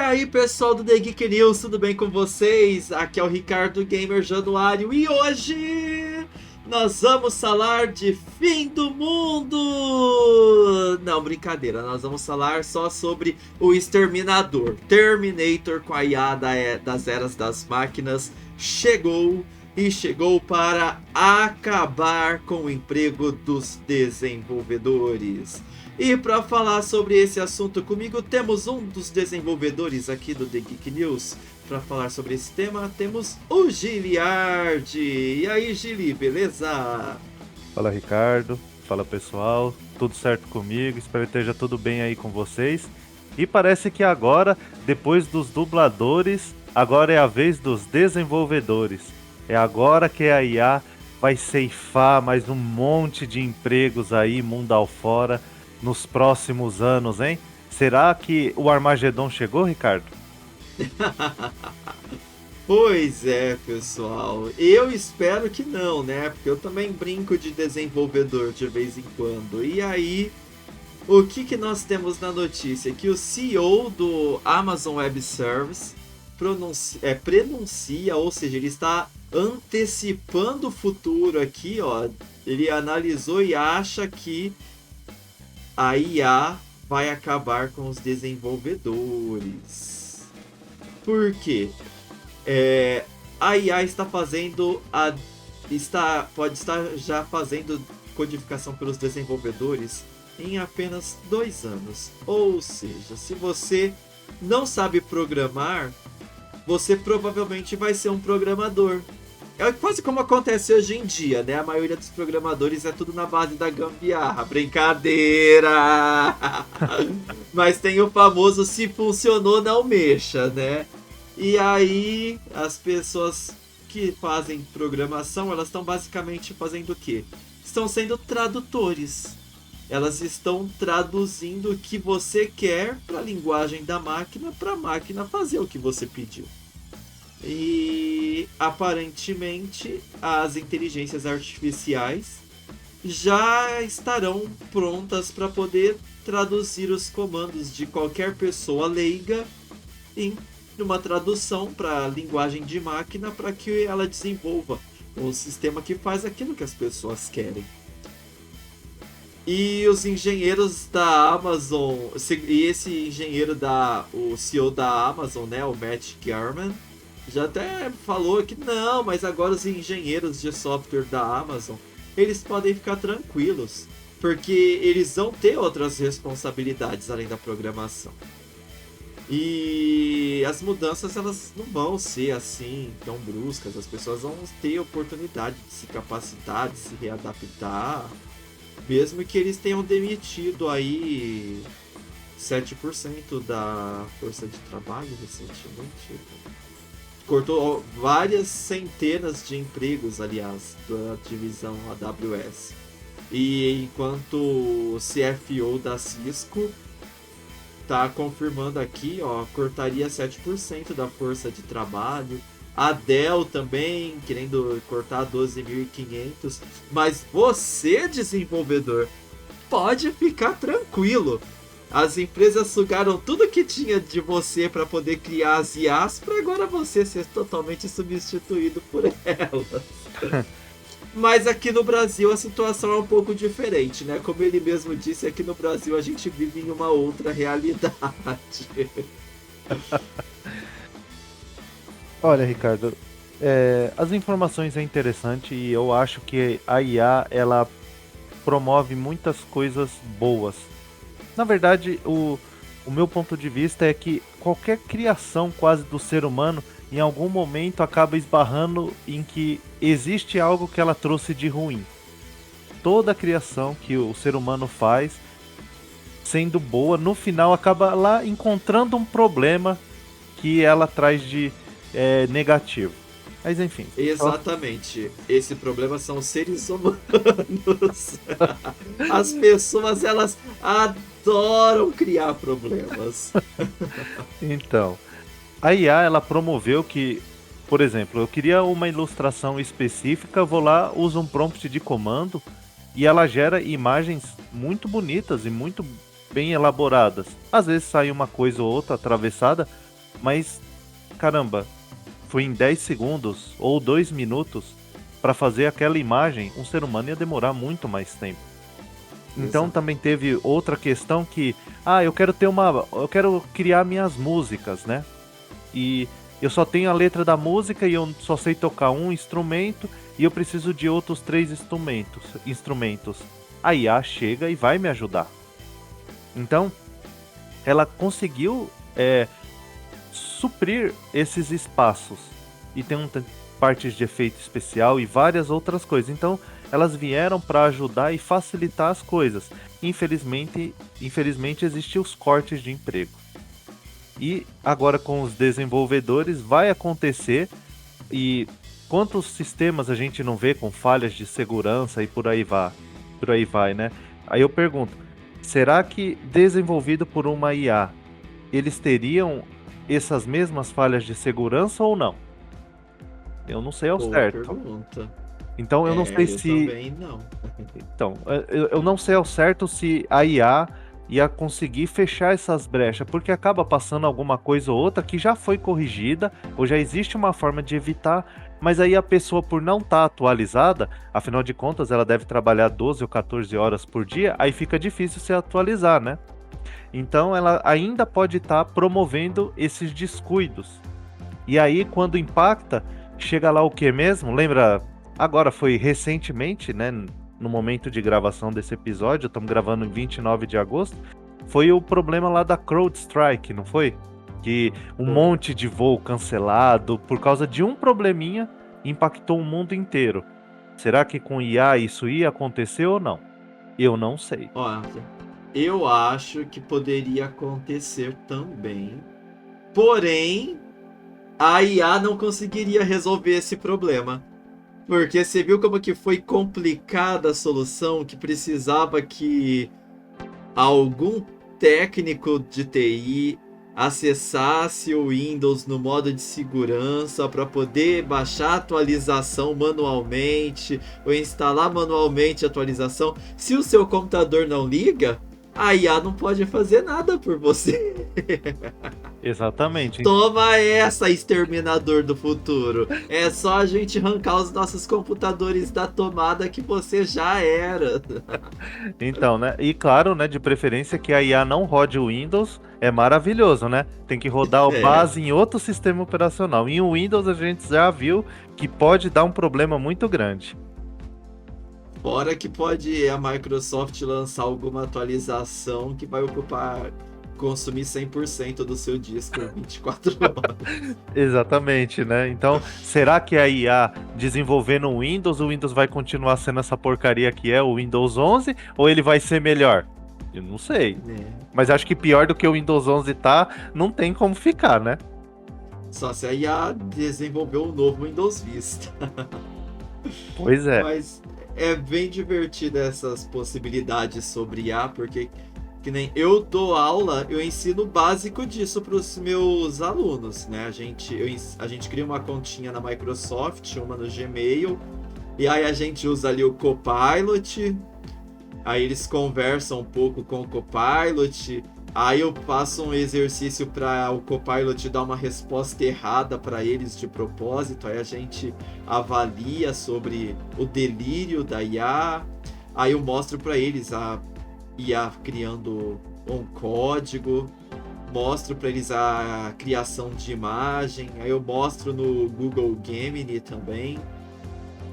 aí, pessoal do The Geek News, tudo bem com vocês? Aqui é o Ricardo Gamer Januário e hoje nós vamos falar de fim do mundo! Não, brincadeira, nós vamos falar só sobre o Exterminador. Terminator com a IA das eras das máquinas chegou e chegou para acabar com o emprego dos desenvolvedores. E para falar sobre esse assunto comigo, temos um dos desenvolvedores aqui do The Geek News. Para falar sobre esse tema, temos o Giliard. E aí, Gili, beleza? Fala, Ricardo. Fala, pessoal. Tudo certo comigo? Espero que esteja tudo bem aí com vocês. E parece que agora, depois dos dubladores, agora é a vez dos desenvolvedores. É agora que a IA vai ceifar mais um monte de empregos aí, mundo afora, nos próximos anos, hein? Será que o Armagedon chegou, Ricardo? Pois é, pessoal. Eu espero que não, né? Porque eu também brinco de desenvolvedor de vez em quando. E aí, o que nós temos na notícia? Que o CEO do Amazon Web Services prenuncia, ou seja, ele está antecipando o futuro aqui, ó. Ele analisou e acha que a IA vai acabar com os desenvolvedores. Por quê? A IA pode estar já fazendo codificação pelos desenvolvedores em apenas 2 anos. Ou seja, se você não sabe programar, você provavelmente vai ser um programador. É quase como acontece hoje em dia, né? A maioria dos programadores é tudo na base da gambiarra. Brincadeira! Mas tem o famoso se funcionou, não mexa, né? E aí, as pessoas que fazem programação, elas estão basicamente fazendo o quê? Estão sendo tradutores. Elas estão traduzindo o que você quer para a linguagem da máquina, para a máquina fazer o que você pediu. E aparentemente as inteligências artificiais já estarão prontas para poder traduzir os comandos de qualquer pessoa leiga em uma tradução para a linguagem de máquina para que ela desenvolva um sistema que faz aquilo que as pessoas querem. E os engenheiros da Amazon, e esse engenheiro o CEO da Amazon, né, o Matt Garman, já até falou que não, mas agora os engenheiros de software da Amazon, eles podem ficar tranquilos, porque eles vão ter outras responsabilidades além da programação. E as mudanças, elas não vão ser assim tão bruscas, as pessoas vão ter oportunidade de se capacitar, de se readaptar, mesmo que eles tenham demitido aí 7% da força de trabalho recentemente. Cortou várias centenas de empregos, aliás, da divisão AWS. E enquanto o CFO da Cisco tá confirmando aqui, ó, cortaria 7% da força de trabalho. A Dell também querendo cortar 12.500. Mas você, desenvolvedor, pode ficar tranquilo. As empresas sugaram tudo que tinha de você para poder criar as IAs para agora você ser totalmente substituído por elas. Mas aqui no Brasil a situação é um pouco diferente, né? Como ele mesmo disse, aqui no Brasil a gente vive em uma outra realidade. Olha, Ricardo, as informações é interessante e eu acho que a IA ela promove muitas coisas boas. Na verdade, o meu ponto de vista é que qualquer criação quase do ser humano, em algum momento acaba esbarrando em que existe algo que ela trouxe de ruim. Toda criação que o ser humano faz, sendo boa, no final acaba lá encontrando um problema que ela traz de negativo. Mas enfim. Exatamente. Esse problema são os seres humanos. As pessoas, elas adoram criar problemas. Então, a IA ela promoveu que, por exemplo, eu queria uma ilustração específica, vou lá, uso um prompt de comando e ela gera imagens muito bonitas e muito bem elaboradas. Às vezes sai uma coisa ou outra atravessada, Mas, caramba, foi em 10 segundos ou 2 minutos para fazer aquela imagem, um ser humano ia demorar muito mais tempo. Então Exato. também teve outra questão que, eu quero criar minhas músicas, né? E eu só tenho a letra da música e eu só sei tocar um instrumento e eu preciso de outros 3 instrumentos. A IA chega e vai me ajudar. Então, ela conseguiu suprir esses espaços. E tem partes de efeito especial e várias outras coisas. Então, elas vieram para ajudar e facilitar as coisas. Infelizmente existem os cortes de emprego. E agora com os desenvolvedores vai acontecer, e quantos sistemas a gente não vê com falhas de segurança e por aí vai, né? Aí eu pergunto, será que desenvolvido por uma IA, eles teriam essas mesmas falhas de segurança ou não? Eu não sei ao Boa certo. pergunta. Então eu não sei Eu se também não. Então, eu não sei ao certo se a IA ia conseguir fechar essas brechas, porque acaba passando alguma coisa ou outra que já foi corrigida, ou já existe uma forma de evitar, mas aí a pessoa, por não estar atualizada, afinal de contas, ela deve trabalhar 12 ou 14 horas por dia, aí fica difícil se atualizar, né? Então, ela ainda pode estar promovendo esses descuidos. E aí, quando impacta, chega lá o que mesmo? Lembra? Agora foi recentemente, né? No momento de gravação desse episódio, estamos gravando em 29 de agosto. Foi o problema lá da CrowdStrike, não foi? Que um monte de voo cancelado por causa de um probleminha impactou o mundo inteiro. Será que com IA isso ia acontecer ou não? Eu não sei. Olha, eu acho que poderia acontecer também. Porém, a IA não conseguiria resolver esse problema. Porque você viu como que foi complicada a solução, que precisava que algum técnico de TI acessasse o Windows no modo de segurança para poder baixar a atualização manualmente ou instalar manualmente a atualização. Se o seu computador não liga, a IA não pode fazer nada por você. Exatamente. Toma essa, exterminador do futuro. É só a gente arrancar os nossos computadores da tomada que você já era. Então, né? E claro, né? De preferência que a IA não rode o Windows, é maravilhoso, né? Tem que rodar o É. base em outro sistema operacional. Em Windows a gente já viu que pode dar um problema muito grande. Fora que pode a Microsoft lançar alguma atualização que vai consumir 100% do seu disco em 24 horas. Exatamente, né? Então, será que a IA desenvolvendo o Windows vai continuar sendo essa porcaria que é o Windows 11 ou ele vai ser melhor? Eu não sei. É. Mas acho que pior do que o Windows 11 tá, não tem como ficar, né? Só se a IA desenvolveu um novo Windows Vista. Pois é. Mas é bem divertida essas possibilidades sobre IA, porque que nem eu dou aula, eu ensino o básico disso para os meus alunos, né? A gente cria uma continha na Microsoft, uma no Gmail, e aí a gente usa ali o Copilot, aí eles conversam um pouco com o Copilot, aí eu faço um exercício para o Copilot dar uma resposta errada para eles de propósito, aí a gente avalia sobre o delírio da IA, aí eu mostro para eles a IA criando um código, mostro para eles a criação de imagem, aí eu mostro no Google Gemini também.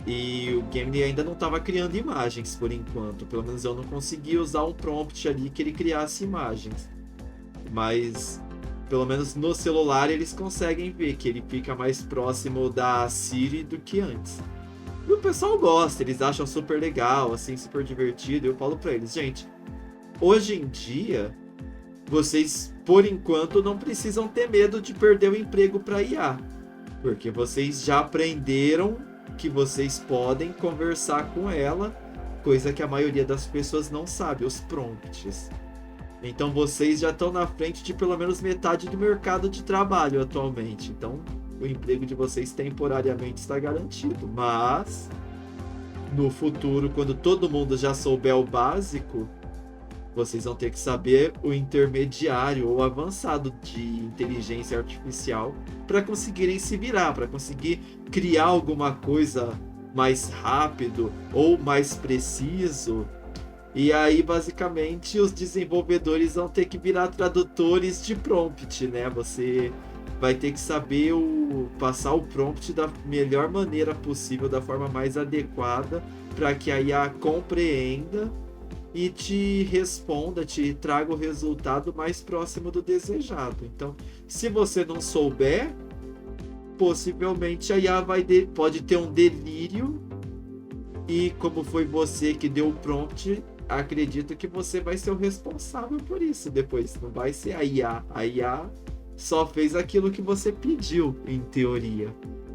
E o Gemini ainda não estava criando imagens por enquanto, pelo menos eu não consegui usar um prompt ali que ele criasse imagens. Mas pelo menos no celular eles conseguem ver que ele fica mais próximo da Siri do que antes. E o pessoal gosta, eles acham super legal, assim, super divertido. Eu falo para eles, gente, hoje em dia, vocês, por enquanto, não precisam ter medo de perder o emprego para IA. Porque vocês já aprenderam que vocês podem conversar com ela, coisa que a maioria das pessoas não sabe, os prompts. Então vocês já estão na frente de pelo menos metade do mercado de trabalho atualmente. Então o emprego de vocês temporariamente está garantido. Mas no futuro, quando todo mundo já souber o básico, Vocês vão ter que saber o intermediário ou avançado de inteligência artificial para conseguirem se virar, para conseguir criar alguma coisa mais rápido ou mais preciso. E aí, basicamente, os desenvolvedores vão ter que virar tradutores de prompt, né? Você vai ter que saber passar o prompt da melhor maneira possível, da forma mais adequada, para que a IA compreenda e te responda, te traga o resultado mais próximo do desejado. Então, se você não souber, possivelmente a IA pode ter um delírio e, como foi você que deu o prompt, acredito que você vai ser o responsável por isso depois. Não vai ser a IA. A IA só fez aquilo que você pediu, em teoria.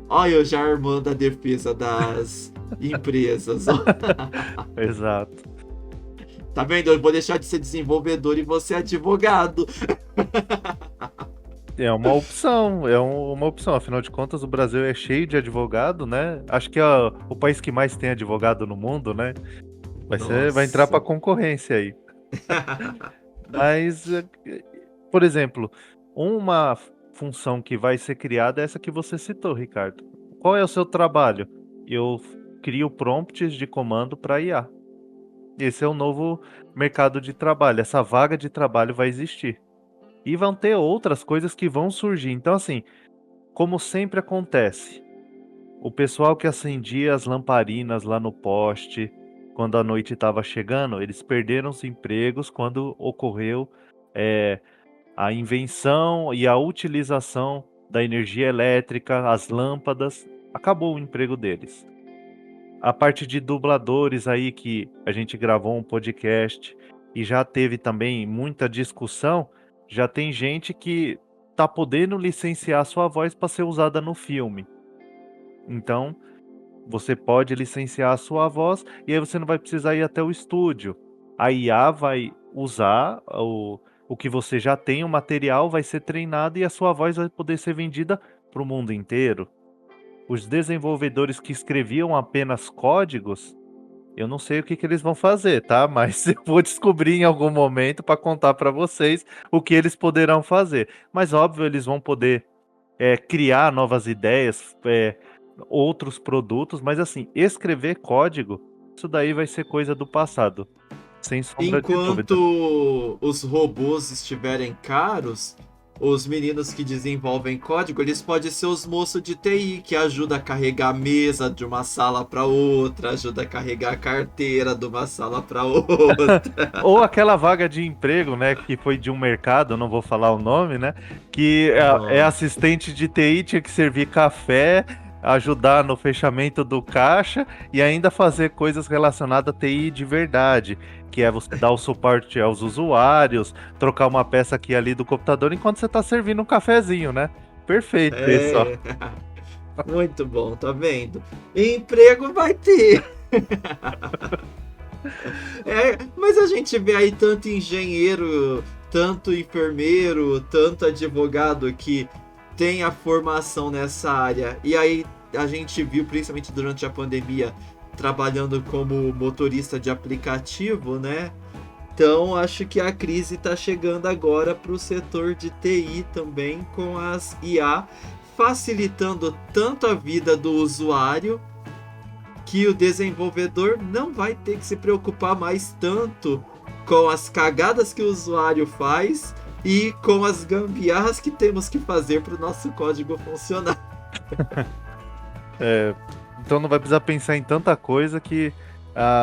Olha, eu já armando a defesa das empresas. Exato. Tá vendo? Eu vou deixar de ser desenvolvedor e você advogado. É uma opção, Afinal de contas, o Brasil é cheio de advogado, né? Acho que é o país que mais tem advogado no mundo, né? Vai entrar pra concorrência aí. Mas, por exemplo, uma função que vai ser criada é essa que você citou, Ricardo. Qual é o seu trabalho? Eu crio prompts de comando para IA. Esse é o novo mercado de trabalho. Essa vaga de trabalho vai existir. E vão ter outras coisas que vão surgir. Então, assim, como sempre acontece, o pessoal que acendia as lamparinas lá no poste, quando a noite estava chegando, eles perderam os empregos quando ocorreu a invenção e a utilização da energia elétrica, as lâmpadas, acabou o emprego deles. A parte de dubladores aí, que a gente gravou um podcast e já teve também muita discussão, já tem gente que tá podendo licenciar sua voz para ser usada no filme. Então, você pode licenciar a sua voz e aí você não vai precisar ir até o estúdio. A IA vai usar o que você já tem, o material vai ser treinado e a sua voz vai poder ser vendida para o mundo inteiro. Os desenvolvedores que escreviam apenas códigos, eu não sei o que eles vão fazer, tá? Mas eu vou descobrir em algum momento para contar para vocês o que eles poderão fazer. Mas óbvio, eles vão poder criar novas ideias, outros produtos, mas assim, escrever código, isso daí vai ser coisa do passado, sem sombra de dúvida. Enquanto os robôs estiverem caros, os meninos que desenvolvem código, eles podem ser os moços de TI, que ajudam a carregar a mesa de uma sala para outra, ajuda a carregar a carteira de uma sala para outra. Ou aquela vaga de emprego, né, que foi de um mercado, não vou falar o nome, né, que é assistente de TI, tinha que servir café, ajudar no fechamento do caixa e ainda fazer coisas relacionadas a TI de verdade, que é você dar o suporte aos usuários, trocar uma peça aqui e ali do computador enquanto você tá servindo um cafezinho, né? Perfeito, pessoal. Muito bom, tá vendo? Emprego vai ter. Mas a gente vê aí tanto engenheiro, tanto enfermeiro, tanto advogado que tem a formação nessa área. E aí a gente viu, principalmente durante a pandemia, trabalhando como motorista de aplicativo, né? Então acho que a crise está chegando agora para o setor de TI também, com as IA facilitando tanto a vida do usuário que o desenvolvedor não vai ter que se preocupar mais tanto com as cagadas que o usuário faz e com as gambiarras que temos que fazer para o nosso código funcionar. Então não vai precisar pensar em tanta coisa que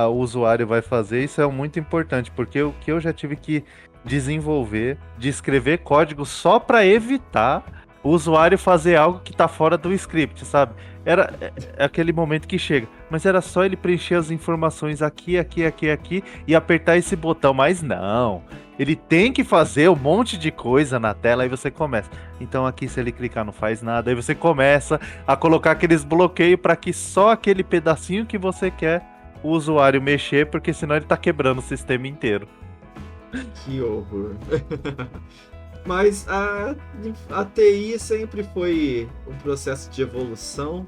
o usuário vai fazer. Isso é muito importante, porque o que eu já tive que desenvolver, de escrever código só para evitar o usuário fazer algo que tá fora do script, sabe? Era aquele momento que chega, mas era só ele preencher as informações aqui e apertar esse botão, mas não, ele tem que fazer um monte de coisa na tela, aí você começa. Então aqui, se ele clicar, não faz nada, aí você começa a colocar aqueles bloqueios para que só aquele pedacinho que você quer o usuário mexer, porque senão ele tá quebrando o sistema inteiro. Que horror. Mas a TI sempre foi um processo de evolução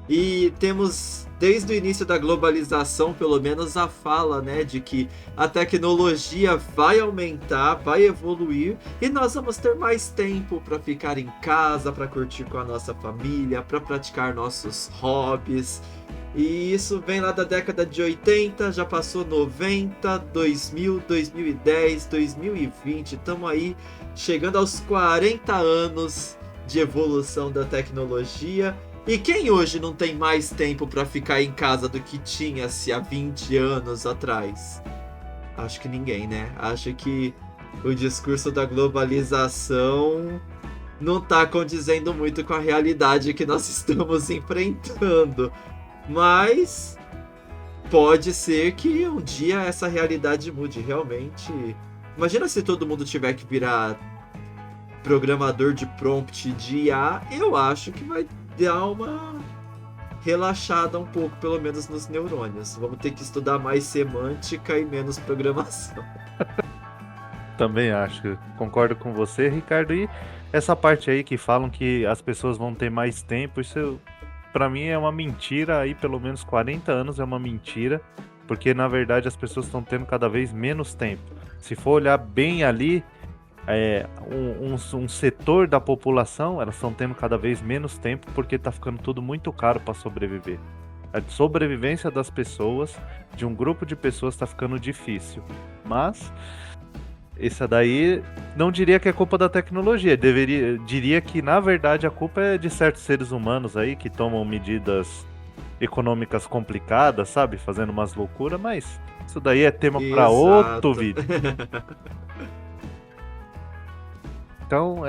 E temos, desde o início da globalização, pelo menos a fala, né, de que a tecnologia vai aumentar, vai evoluir e nós vamos ter mais tempo para ficar em casa, para curtir com a nossa família, para praticar nossos hobbies. E isso vem lá da década de 80, já passou 90, 2000, 2010, 2020. Estamos aí chegando aos 40 anos de evolução da tecnologia. E quem hoje não tem mais tempo para ficar em casa do que tinha-se há 20 anos atrás? Acho que ninguém, né? Acho que o discurso da globalização não está condizendo muito com a realidade que nós estamos enfrentando. Mas pode ser que um dia essa realidade mude realmente. Imagina se todo mundo tiver que virar programador de prompt de IA, eu acho que vai dar uma relaxada um pouco, pelo menos nos neurônios. Vamos ter que estudar mais semântica e menos programação. Também acho, concordo com você, Ricardo. E essa parte aí que falam que as pessoas vão ter mais tempo, isso pra mim é uma mentira. Aí pelo menos 40 anos é uma mentira, porque na verdade as pessoas estão tendo cada vez menos tempo. Se for olhar bem ali, um setor da população, elas estão tendo cada vez menos tempo porque tá ficando tudo muito caro para sobreviver. A sobrevivência das pessoas, de um grupo de pessoas, tá ficando difícil. Mas essa daí não diria que é culpa da tecnologia, diria que na verdade a culpa é de certos seres humanos aí que tomam medidas econômicas complicadas, sabe? Fazendo umas loucuras, mas isso daí é tema para outro vídeo. Então,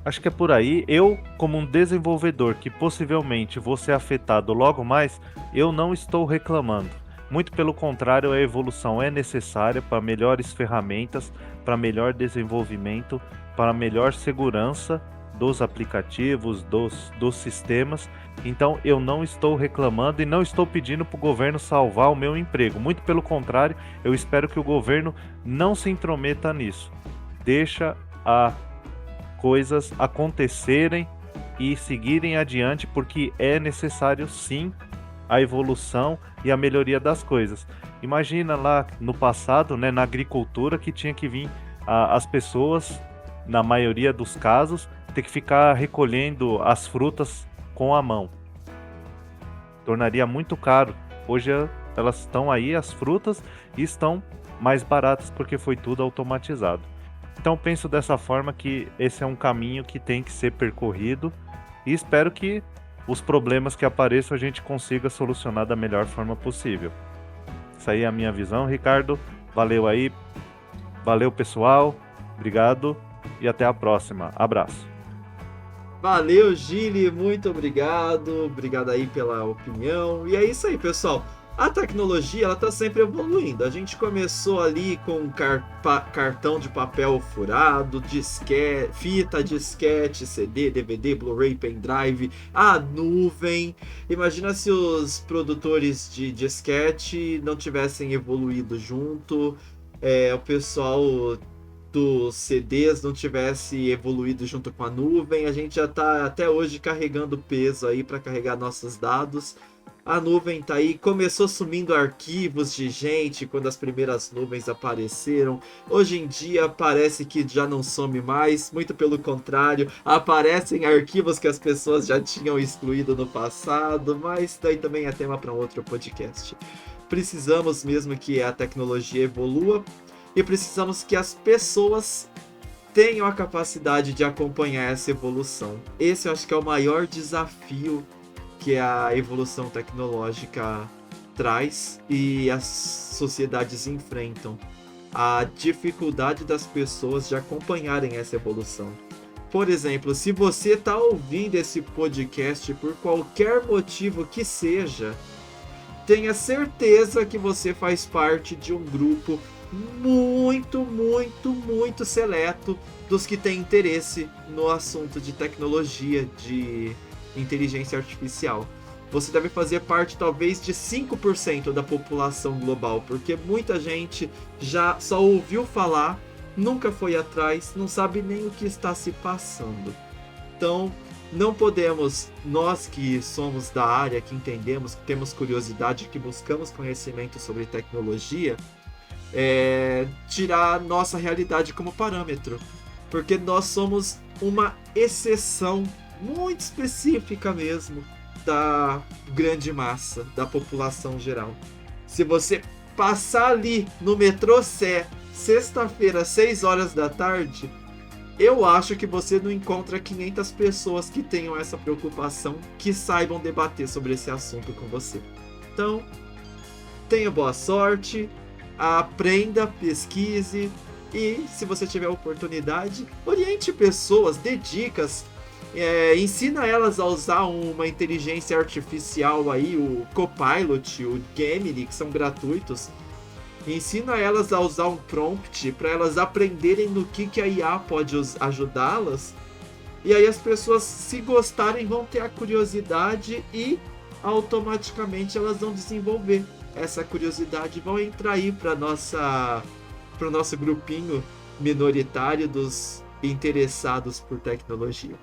acho que é por aí. Eu, como um desenvolvedor que possivelmente vou ser afetado logo mais, eu não estou reclamando. Muito pelo contrário, a evolução é necessária para melhores ferramentas, para melhor desenvolvimento, para melhor segurança dos aplicativos, dos sistemas. Então, eu não estou reclamando e não estou pedindo para o governo salvar o meu emprego. Muito pelo contrário, eu espero que o governo não se intrometa nisso. Deixa a coisas acontecerem e seguirem adiante, porque é necessário sim a evolução e a melhoria das coisas. Imagina lá no passado, né, na agricultura, que tinha que vir as pessoas, na maioria dos casos, ter que ficar recolhendo as frutas com a mão. Tornaria muito caro. Hoje elas estão aí, as frutas, e estão mais baratas porque foi tudo automatizado. Então penso dessa forma que esse é um caminho que tem que ser percorrido e espero que os problemas que apareçam a gente consiga solucionar da melhor forma possível. Essa aí é a minha visão, Ricardo. Valeu aí. Valeu, pessoal. Obrigado e até a próxima. Abraço. Valeu, Gili. Muito obrigado. Obrigado aí pela opinião. E é isso aí, pessoal. A tecnologia, ela tá sempre evoluindo. A gente começou ali com cartão de papel furado, disquete, fita, disquete, CD, DVD, Blu-ray, pendrive, a nuvem. Imagina se os produtores de disquete não tivessem evoluído junto, o pessoal dos CDs não tivesse evoluído junto com a nuvem. A gente já tá até hoje carregando peso aí para carregar nossos dados. A nuvem tá aí, começou sumindo arquivos de gente quando as primeiras nuvens apareceram. Hoje em dia parece que já não some mais, muito pelo contrário, aparecem arquivos que as pessoas já tinham excluído no passado, mas daí também é tema para um outro podcast. Precisamos mesmo que a tecnologia evolua e precisamos que as pessoas tenham a capacidade de acompanhar essa evolução. Esse eu acho que é o maior desafio que a evolução tecnológica traz e as sociedades enfrentam. A dificuldade das pessoas de acompanharem essa evolução. Por exemplo, se você está ouvindo esse podcast por qualquer motivo que seja, tenha certeza que você faz parte de um grupo muito seleto dos que têm interesse no assunto de tecnologia, de inteligência artificial. Você deve fazer parte talvez de 5% da população global, porque muita gente já só ouviu falar, nunca foi atrás, não sabe nem o que está se passando. Então, Não podemos, nós que somos da área, que entendemos, que temos curiosidade, que buscamos conhecimento sobre tecnologia, tirar nossa realidade como parâmetro. Porque nós somos uma exceção muito específica mesmo da grande massa, da população geral. Se você passar ali no metrô Sé, sexta-feira, 6 horas da tarde, eu acho que você não encontra 500 pessoas que tenham essa preocupação, que saibam debater sobre esse assunto com você. Então, tenha boa sorte, aprenda, pesquise e, se você tiver oportunidade, oriente pessoas, dê dicas, ensina elas a usar uma inteligência artificial aí, o Copilot, o Gemini, que são gratuitos. Ensina elas a usar um prompt para elas aprenderem no que a IA pode ajudá-las. E aí as pessoas, se gostarem, vão ter a curiosidade e automaticamente elas vão desenvolver essa curiosidade e vão entrar aí para o nosso grupinho minoritário dos interessados por tecnologia.